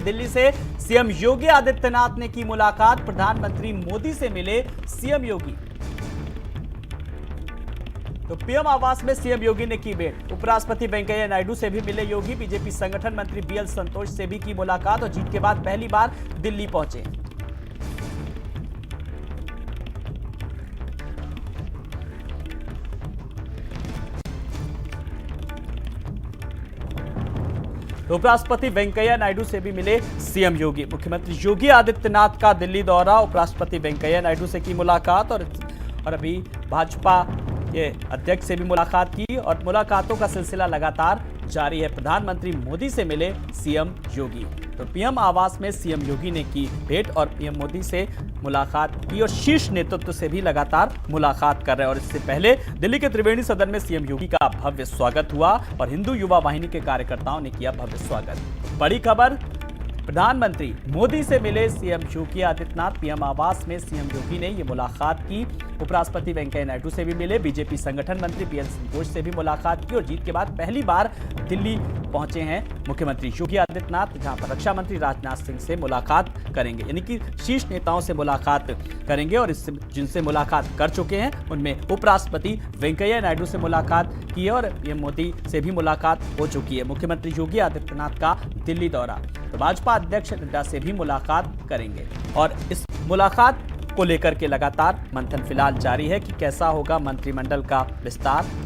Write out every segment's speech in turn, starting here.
दिल्ली से सीएम योगी आदित्यनाथ ने की मुलाकात, प्रधानमंत्री मोदी से मिले सीएम योगी। तो पीएम आवास में सीएम योगी ने की भेंट, उपराष्ट्रपति वेंकैया नायडू से भी मिले योगी। बीजेपी संगठन मंत्री बीएल संतोष से भी की मुलाकात और जीत के बाद पहली बार दिल्ली पहुंचे। उपराष्ट्रपति वेंकैया नायडू से भी मिले सीएम योगी। मुख्यमंत्री योगी आदित्यनाथ का दिल्ली दौरा, उपराष्ट्रपति वेंकैया नायडू से की मुलाकात और अभी भाजपा के अध्यक्ष से भी मुलाकात की और मुलाकातों का सिलसिला लगातार जारी है। प्रधानमंत्री मोदी से मिले सीएम योगी। तो पीएम आवास में सीएम योगी ने की भेंट और पीएम मोदी से मुलाकात की और शीर्ष नेतृत्व से भी लगातार मुलाकात कर रहे हैं। और इससे पहले दिल्ली के त्रिवेणी सदन में सीएम योगी का भव्य स्वागत हुआ और हिंदू युवा वाहिनी के कार्यकर्ताओं ने किया भव्य स्वागत। बड़ी खबर, प्रधानमंत्री मोदी से मिले सीएम योगी आदित्यनाथ। पीएम आवास में सीएम योगी ने ये मुलाकात की, उपराष्ट्रपति वेंकैया नायडू से भी मिले, बीजेपी संगठन मंत्री बीएल संतोष से भी मुलाकात की और जीत के बाद पहली बार दिल्ली पहुंचे हैं मुख्यमंत्री योगी आदित्यनाथ, जहां पर रक्षा मंत्री राजनाथ सिंह से मुलाकात करेंगे, यानी कि शीर्ष नेताओं से मुलाकात करेंगे। और इससे जिनसे मुलाकात कर चुके हैं उनमें उपराष्ट्रपति वेंकैया नायडू से मुलाकात की है और पीएम मोदी से भी मुलाकात हो चुकी है। मुख्यमंत्री योगी आदित्यनाथ का दिल्ली दौरा, तो भाजपा अध्यक्ष नड्डा से भी मुलाकात करेंगे और इस मुलाकात को लेकर के लगातार मंथन फिलहाल जारी है कि कैसा होगा मंत्रिमंडल का विस्तार।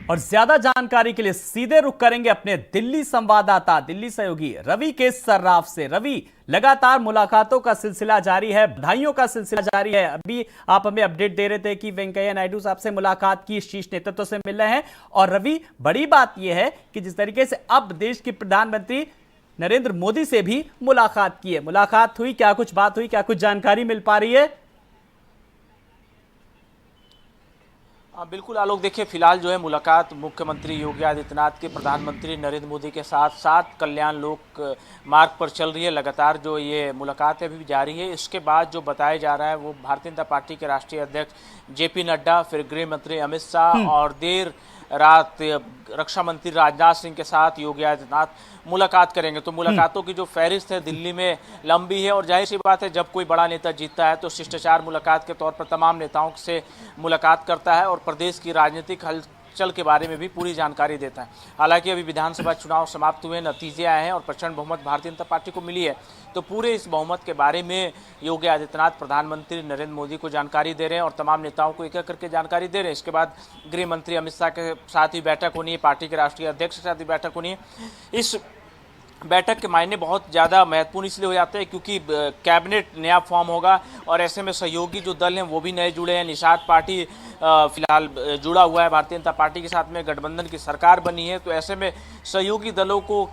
और ज्यादा जानकारी के लिए सीधे रुख करेंगे अपने दिल्ली संवाददाता, दिल्ली सहयोगी रवि के सर्राफ से। रवि, लगातार मुलाकातों का सिलसिला जारी है, बधाइयों का सिलसिला जारी है। अभी आप हमें अपडेट दे रहे थे कि वेंकैया नायडू साहब से मुलाकात की, शीर्ष नेतृत्व से मिल रहे हैं। और रवि, बड़ी बात यह है कि जिस तरीके से अब देश के प्रधानमंत्री नरेंद्र मोदी से भी मुलाकात की है, मुलाकात हुई, क्या कुछ बात हुई, क्या कुछ जानकारी मिल पा रही है? बिल्कुल आलोक, देखिए फिलहाल जो है मुलाकात मुख्यमंत्री योगी आदित्यनाथ के प्रधानमंत्री नरेंद्र मोदी के साथ 7 कल्याण लोक मार्ग पर चल रही है। लगातार जो ये मुलाकात है अभी भी जारी है। इसके बाद जो बताया जा रहा है वो भारतीय जनता पार्टी के राष्ट्रीय अध्यक्ष जेपी नड्डा, फिर गृह मंत्री अमित शाह और देर रात रक्षा मंत्री राजनाथ सिंह के साथ योगी आदित्यनाथ मुलाकात करेंगे। तो मुलाकातों की जो फहरिस्त है दिल्ली में लंबी है और जाहिर सी बात है जब कोई बड़ा नेता जीतता है तो शिष्टाचार मुलाकात के तौर पर तमाम नेताओं से मुलाकात करता है और प्रदेश की राजनीतिक हलचल के बारे में भी पूरी जानकारी देता है। हालांकि अभी विधानसभा चुनाव समाप्त हुए, नतीजे आए हैं और प्रचंड बहुमत भारतीय जनता पार्टी को मिली है। तो पूरे इस बहुमत के बारे में योगी आदित्यनाथ प्रधानमंत्री नरेंद्र मोदी को जानकारी दे रहे हैं और तमाम नेताओं को एक एक करके जानकारी दे रहे हैं। इसके बाद गृह मंत्री अमित शाह के साथ ही बैठक होनी है, पार्टी के राष्ट्रीय अध्यक्ष के साथ ही बैठक होनी है। इस बैठक के मायने बहुत ज़्यादा महत्वपूर्ण इसलिए हो जाते हैं क्योंकि कैबिनेट नया फॉर्म होगा और ऐसे में सहयोगी जो दल हैं वो भी नए जुड़े हैं। निषाद पार्टी फिलहाल जुड़ा हुआ है भारतीय जनता पार्टी के साथ में, गठबंधन की सरकार बनी है। तो ऐसे में सहयोगी दलों को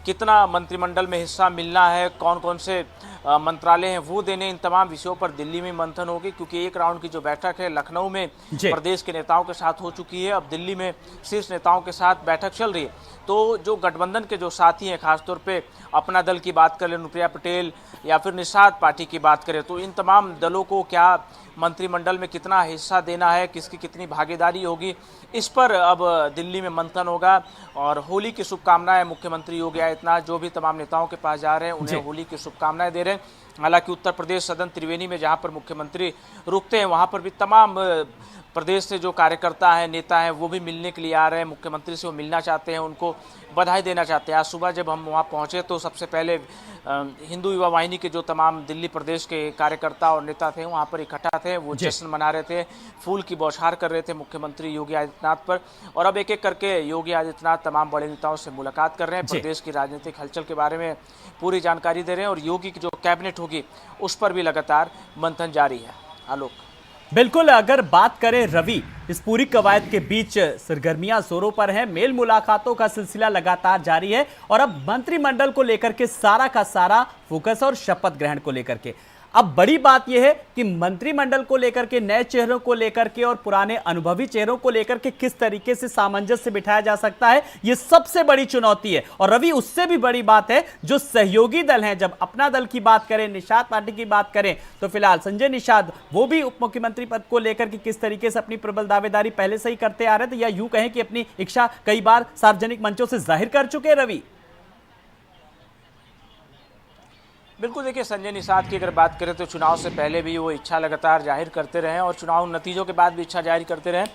कितना मंत्रिमंडल में हिस्सा मिलना है, कौन कौन से मंत्रालय हैं वो देने, इन तमाम विषयों पर दिल्ली में मंथन होगी। क्योंकि एक राउंड की जो बैठक है लखनऊ में प्रदेश के नेताओं के साथ हो चुकी है, अब दिल्ली में शीर्ष नेताओं के साथ बैठक चल रही है। तो जो गठबंधन के जो साथी हैं, खासतौर पे अपना दल की बात करें, अनुप्रिया पटेल या फिर निषाद पार्टी की बात करें, तो इन तमाम दलों को क्या मंत्रिमंडल में कितना हिस्सा देना है, किसकी कितनी भागीदारी होगी, इस पर अब दिल्ली में मंथन होगा। और होली की शुभकामनाएं मुख्यमंत्री योगी आदित्यनाथ जो भी तमाम नेताओं के पास जा रहे हैं उन्हें होली की शुभकामनाएं दे रहे हैं। हालांकि उत्तर प्रदेश सदन त्रिवेणी में जहां पर मुख्यमंत्री रुकते हैं वहां पर भी तमाम प्रदेश से जो कार्यकर्ता हैं, नेता हैं, वो भी मिलने के लिए आ रहे हैं मुख्यमंत्री से, वो मिलना चाहते हैं, उनको बधाई देना चाहते हैं। आज सुबह जब हम वहाँ पहुँचे तो सबसे पहले हिंदू युवा वाहिनी के जो तमाम दिल्ली प्रदेश के कार्यकर्ता और नेता थे वहाँ पर इकट्ठा थे, वो जश्न मना रहे थे, फूल की बौछार कर रहे थे मुख्यमंत्री योगी आदित्यनाथ पर। और अब एक एक करके योगी आदित्यनाथ तमाम बड़े नेताओं से मुलाकात कर रहे हैं, प्रदेश की राजनीतिक हलचल के बारे में पूरी जानकारी दे रहे हैं और योगी की जो कैबिनेट होगी उस पर भी लगातार मंथन जारी है। आलोक, बिल्कुल, अगर बात करें रवि, इस पूरी कवायद के बीच सरगर्मियां जोरों पर हैं, मेल मुलाकातों का सिलसिला लगातार जारी है और अब मंत्रिमंडल को लेकर के सारा का सारा फोकस और शपथ ग्रहण को लेकर के अब बड़ी बात यह है कि मंत्रिमंडल को लेकर के, नए चेहरों को लेकर के और पुराने अनुभवी चेहरों को लेकर के किस तरीके से सामंजस्य बिठाया जा सकता है, यह सबसे बड़ी चुनौती है। और रवि, उससे भी बड़ी बात है जो सहयोगी दल हैं, जब अपना दल की बात करें, निषाद पार्टी की बात करें, तो फिलहाल संजय निषाद वो भी उप मुख्यमंत्री पद को लेकर के किस तरीके से अपनी प्रबल दावेदारी पहले से ही करते आ रहे थे, या यूं कहें कि अपनी इच्छा कई बार सार्वजनिक मंचों से जाहिर कर चुके हैं। रवि, बिल्कुल, देखिए संजय निषाद की अगर बात करें तो चुनाव से पहले भी वो इच्छा लगातार जाहिर करते रहे और चुनाव नतीजों के बाद भी इच्छा जाहिर करते रहे,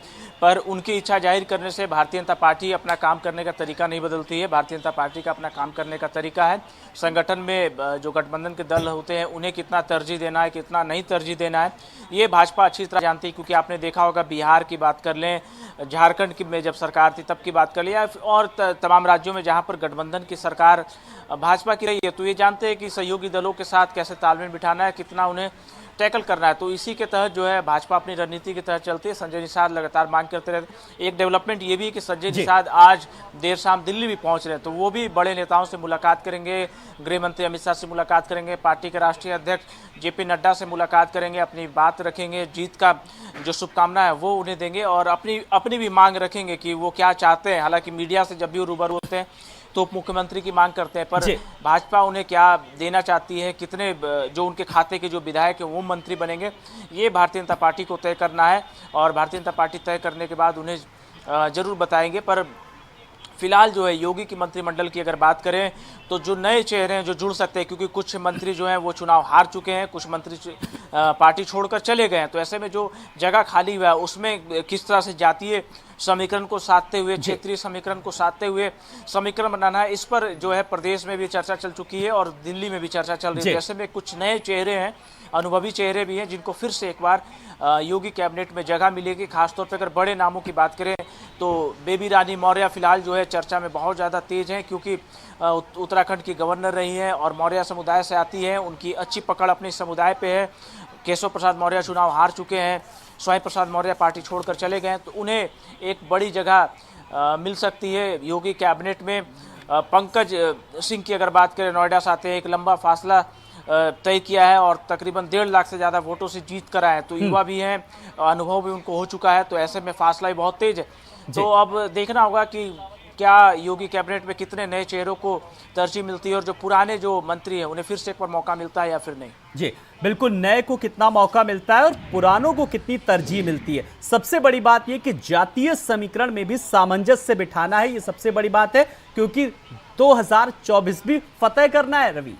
पर उनकी इच्छा जाहिर करने से भारतीय जनता पार्टी अपना काम करने का तरीका नहीं बदलती है। भारतीय जनता पार्टी का अपना काम करने का तरीका है, संगठन में जो गठबंधन के दल होते हैं उन्हें कितना तरजीह देना है, कितना नहीं तरजीह देना है, ये भाजपा अच्छी तरह जानती है। क्योंकि आपने देखा होगा, बिहार की बात कर लें, झारखंड की में जब सरकार थी तब की बात कर लिया, और तमाम राज्यों में जहाँ पर गठबंधन की सरकार भाजपा की रही है, तो ये जानते हैं कि सहयोगी दलों के साथ कैसे तालमेल बिठाना है, कितना उन्हें टैकल करना है। तो इसी के तहत जो है भाजपा अपनी रणनीति के तहत चलती है। संजय निषाद लगातार मांग करते रहते। एक डेवलपमेंट ये भी है कि संजय निषाद आज देर शाम दिल्ली भी पहुंच रहे हैं, तो वो भी बड़े नेताओं से मुलाकात करेंगे, गृह मंत्री अमित शाह से मुलाकात करेंगे, पार्टी के राष्ट्रीय अध्यक्ष जेपी नड्डा से मुलाकात करेंगे, अपनी बात रखेंगे, जीत का जो शुभकामना है वो उन्हें देंगे और अपनी भी मांग रखेंगे कि वो क्या चाहते हैं। हालांकि मीडिया से जब भी रूबरू होते हैं तो उप मुख्यमंत्री की मांग करते हैं, पर भाजपा उन्हें क्या देना चाहती है, कितने जो उनके खाते के जो विधायक है वो मंत्री बनेंगे, ये भारतीय जनता पार्टी को तय करना है और भारतीय जनता पार्टी तय करने के बाद उन्हें जरूर बताएंगे। पर फिलहाल जो है योगी की मंत्रिमंडल की अगर बात करें तो जो नए चेहरे हैं जो जुड़ सकते हैं, क्योंकि कुछ मंत्री जो हैं वो चुनाव हार चुके हैं, कुछ मंत्री पार्टी छोड़कर चले गए हैं, तो ऐसे में जो जगह खाली हुआ है उसमें किस तरह से जातीय समीकरण को साधते हुए, क्षेत्रीय समीकरण को साधते हुए समीकरण बनाना है, इस पर जो है प्रदेश में भी चर्चा चल चुकी है और दिल्ली में भी चर्चा चल रही है। ऐसे में कुछ नए चेहरे हैं, अनुभवी चेहरे भी हैं, जिनको फिर से एक बार योगी कैबिनेट में जगह मिलेगी। खासतौर पर अगर बड़े नामों की बात करें तो बेबी रानी मौर्य फिलहाल जो है चर्चा में बहुत ज़्यादा तेज है, क्योंकि उत्तराखंड की गवर्नर रही हैं और मौर्य समुदाय से आती हैं, उनकी अच्छी पकड़ अपने समुदाय पे है। केशव प्रसाद मौर्य चुनाव हार चुके हैं, स्वयं प्रसाद मौर्य पार्टी छोड़कर चले गए हैं, तो उन्हें एक बड़ी जगह मिल सकती है योगी कैबिनेट में। पंकज सिंह की अगर बात करें, नोएडा से आते हैं, एक लंबा फासला तय किया है और तकरीबन 1.5 लाख से ज़्यादा वोटों से जीत कर आए हैं, तो युवा भी हैं, अनुभव भी उनको हो चुका है, तो ऐसे में फासला ही बहुत तेज है। तो अब देखना होगा कि क्या योगी कैबिनेट में कितने नए चेहरों को तरजीह मिलती है और जो पुराने जो मंत्री हैं उन्हें फिर से एक बार मौका मिलता है या फिर नहीं। जी बिल्कुल, नए को कितना मौका मिलता है और पुरानों को कितनी तरजीह मिलती है। सबसे बड़ी बात यह कि जातीय समीकरण में भी सामंजस्य बिठाना है, ये सबसे बड़ी बात है, क्योंकि 2024 भी फतेह करना है। रवि,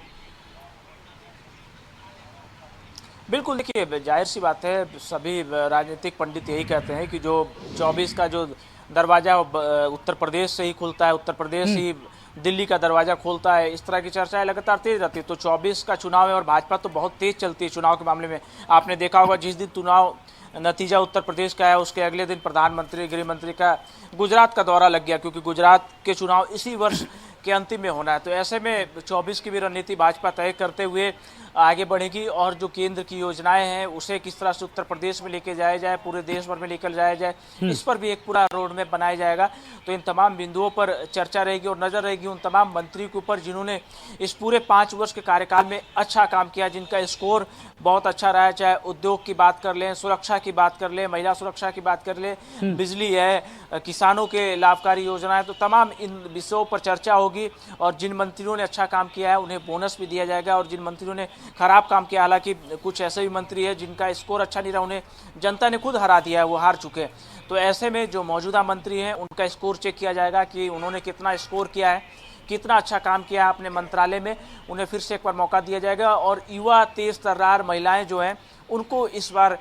बिल्कुल, देखिए जाहिर सी बात है, सभी राजनीतिक पंडित यही कहते हैं कि जो 24 का जो दरवाजा उत्तर प्रदेश से ही खुलता है, उत्तर प्रदेश ही दिल्ली का दरवाजा खोलता है, इस तरह की चर्चाएं लगातार तेज रहती है। तो 24 का चुनाव है और भाजपा तो बहुत तेज चलती है चुनाव के मामले में। आपने देखा होगा जिस दिन चुनाव नतीजा उत्तर प्रदेश का है उसके अगले दिन प्रधानमंत्री, गृह मंत्री का गुजरात का दौरा लग गया, क्योंकि गुजरात के चुनाव इसी वर्ष के अंतिम में होना है। तो ऐसे में 24 की भी रणनीति भाजपा तय करते हुए आगे बढ़ेगी और जो केंद्र की योजनाएं हैं उसे किस तरह से उत्तर प्रदेश में लेके जाया जाए, पूरे देश भर में लेकर जाया जाए, इस पर भी एक पूरा रोड मैप बनाया जाएगा। तो इन तमाम बिंदुओं पर चर्चा रहेगी और नजर रहेगी उन तमाम मंत्रियों के ऊपर जिन्होंने इस पूरे 5 वर्ष के कार्यकाल में अच्छा काम किया, जिनका स्कोर बहुत अच्छा रहा है। चाहे उद्योग की बात कर लें, सुरक्षा की बात कर लें, महिला सुरक्षा की बात कर लें, बिजली है, किसानों के लाभकारी योजनाएं, तो तमाम इन विषयों पर चर्चा होगी। और जिन मंत्रियों ने अच्छा काम किया है उन्हें बोनस भी दिया जाएगा और जिन मंत्रियों ने खराब काम किया, हालांकि कुछ ऐसे भी मंत्री हैं जिनका स्कोर अच्छा नहीं रहा, उन्हें जनता ने खुद हरा दिया है, वो हार चुके हैं। तो ऐसे में जो मौजूदा मंत्री हैं उनका स्कोर चेक किया जाएगा कि उन्होंने कितना स्कोर किया है, कितना अच्छा काम किया है अपने मंत्रालय में, उन्हें फिर से एक बार मौका दिया जाएगा। और युवा तेज तर्रार महिलाएं जो हैं उनको इस बार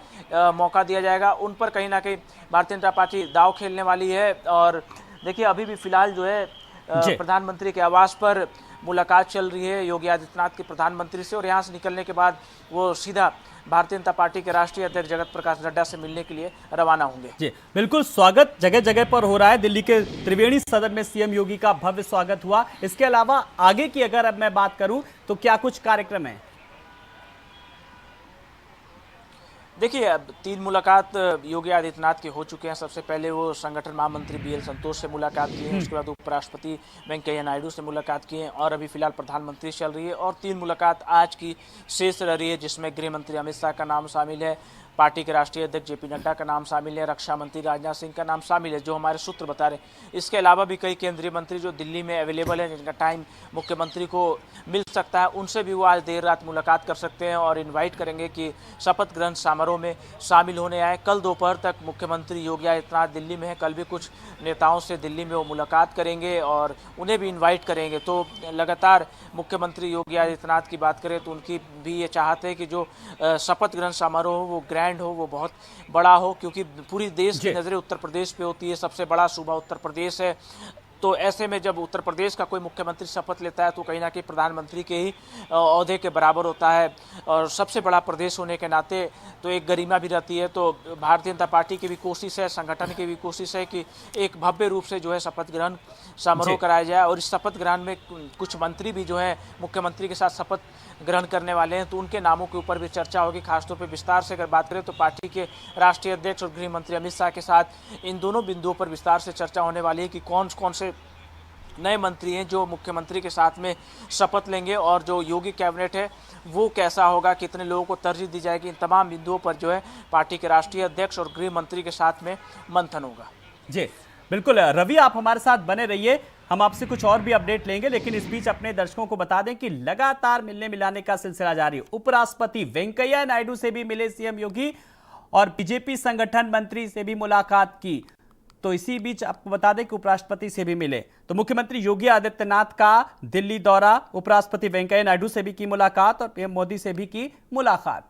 मौका दिया जाएगा, उन पर कहीं ना कहीं भारतीय जनता पार्टी दाव खेलने वाली है। और देखिए अभी भी फिलहाल जो है प्रधानमंत्री के आवास पर मुलाकात चल रही है योगी आदित्यनाथ के प्रधानमंत्री से, और यहाँ से निकलने के बाद वो सीधा भारतीय जनता पार्टी के राष्ट्रीय अध्यक्ष जगत प्रकाश नड्डा से मिलने के लिए रवाना होंगे। जी बिल्कुल, स्वागत जगह जगह पर हो रहा है। दिल्ली के त्रिवेणी सदन में सीएम योगी का भव्य स्वागत हुआ। इसके अलावा आगे की अगर अब मैं बात करूं तो क्या कुछ कार्यक्रम है? देखिए, अब 3 मुलाकात योगी आदित्यनाथ के हो चुके हैं। सबसे पहले वो संगठन महामंत्री बीएल संतोष से मुलाकात की है, उसके बाद उपराष्ट्रपति वेंकैया नायडू से मुलाकात की है और अभी फिलहाल प्रधानमंत्री चल रही है। और 3 मुलाकात आज की शेष रह रही है, जिसमें गृह मंत्री अमित शाह का नाम शामिल है, पार्टी के राष्ट्रीय अध्यक्ष जेपी नड्डा का नाम शामिल है, रक्षा मंत्री राजनाथ सिंह का नाम शामिल है, जो हमारे सूत्र बता रहे हैं। इसके अलावा भी कई केंद्रीय मंत्री जो दिल्ली में अवेलेबल हैं, जिनका टाइम मुख्यमंत्री को मिल सकता है, उनसे भी वो आज देर रात मुलाकात कर सकते हैं और इनवाइट करेंगे कि शपथ ग्रहण समारोह में शामिल होने आए। कल दोपहर तक मुख्यमंत्री योगी आदित्यनाथ दिल्ली में है, कल भी कुछ नेताओं से दिल्ली में वो मुलाकात करेंगे और उन्हें भी इन्वाइट करेंगे। तो लगातार मुख्यमंत्री योगी आदित्यनाथ की बात करें तो उनकी भी ये चाहते हैं कि जो शपथ ग्रहण समारोह हो वो ग्रैंड हो, वो बहुत बड़ा हो, क्योंकि पूरी देश की नज़रें उत्तर प्रदेश पे होती है। सबसे बड़ा सूबा उत्तर प्रदेश है, तो ऐसे में जब उत्तर प्रदेश का कोई मुख्यमंत्री शपथ लेता है तो कहीं ना कहीं प्रधानमंत्री के ही ओहदे के बराबर होता है और सबसे बड़ा प्रदेश होने के नाते तो एक गरिमा भी रहती है। तो भारतीय जनता पार्टी की भी कोशिश है, संगठन की भी कोशिश है कि एक भव्य रूप से जो है शपथ ग्रहण समारोह कराया जाए। और इस शपथ ग्रहण में कुछ मंत्री भी जो है मुख्यमंत्री के साथ शपथ ग्रहण करने वाले हैं, तो उनके नामों के ऊपर भी चर्चा होगी। खासतौर पर विस्तार से अगर बात करें तो पार्टी के राष्ट्रीय अध्यक्ष और गृह मंत्री अमित शाह के साथ इन दोनों बिंदुओं पर विस्तार से चर्चा होने वाली है कि कौन कौन से नए मंत्री हैं जो मुख्यमंत्री के साथ में शपथ लेंगे और जो योगी कैबिनेट है वो कैसा होगा, कितने लोगों को तरजीह दी जाएगी। इन तमाम बिंदुओं पर जो है पार्टी के राष्ट्रीय अध्यक्ष और गृह मंत्री के साथ में मंथन होगा। जी बिल्कुल रवि, आप हमारे साथ बने रहिए, हम आपसे कुछ और भी अपडेट लेंगे, लेकिन इस बीच अपने दर्शकों को बता दें कि लगातार मिलने मिलाने का सिलसिला जारी है। उपराष्ट्रपति वेंकैया नायडू से भी मिले सीएम योगी और बीजेपी संगठन मंत्री से भी मुलाकात की। तो इसी बीच आपको बता दें कि उपराष्ट्रपति से भी मिले, तो मुख्यमंत्री योगी आदित्यनाथ का दिल्ली दौरा, उपराष्ट्रपति वेंकैया नायडू से भी की मुलाकात और पीएम मोदी से भी की मुलाकात।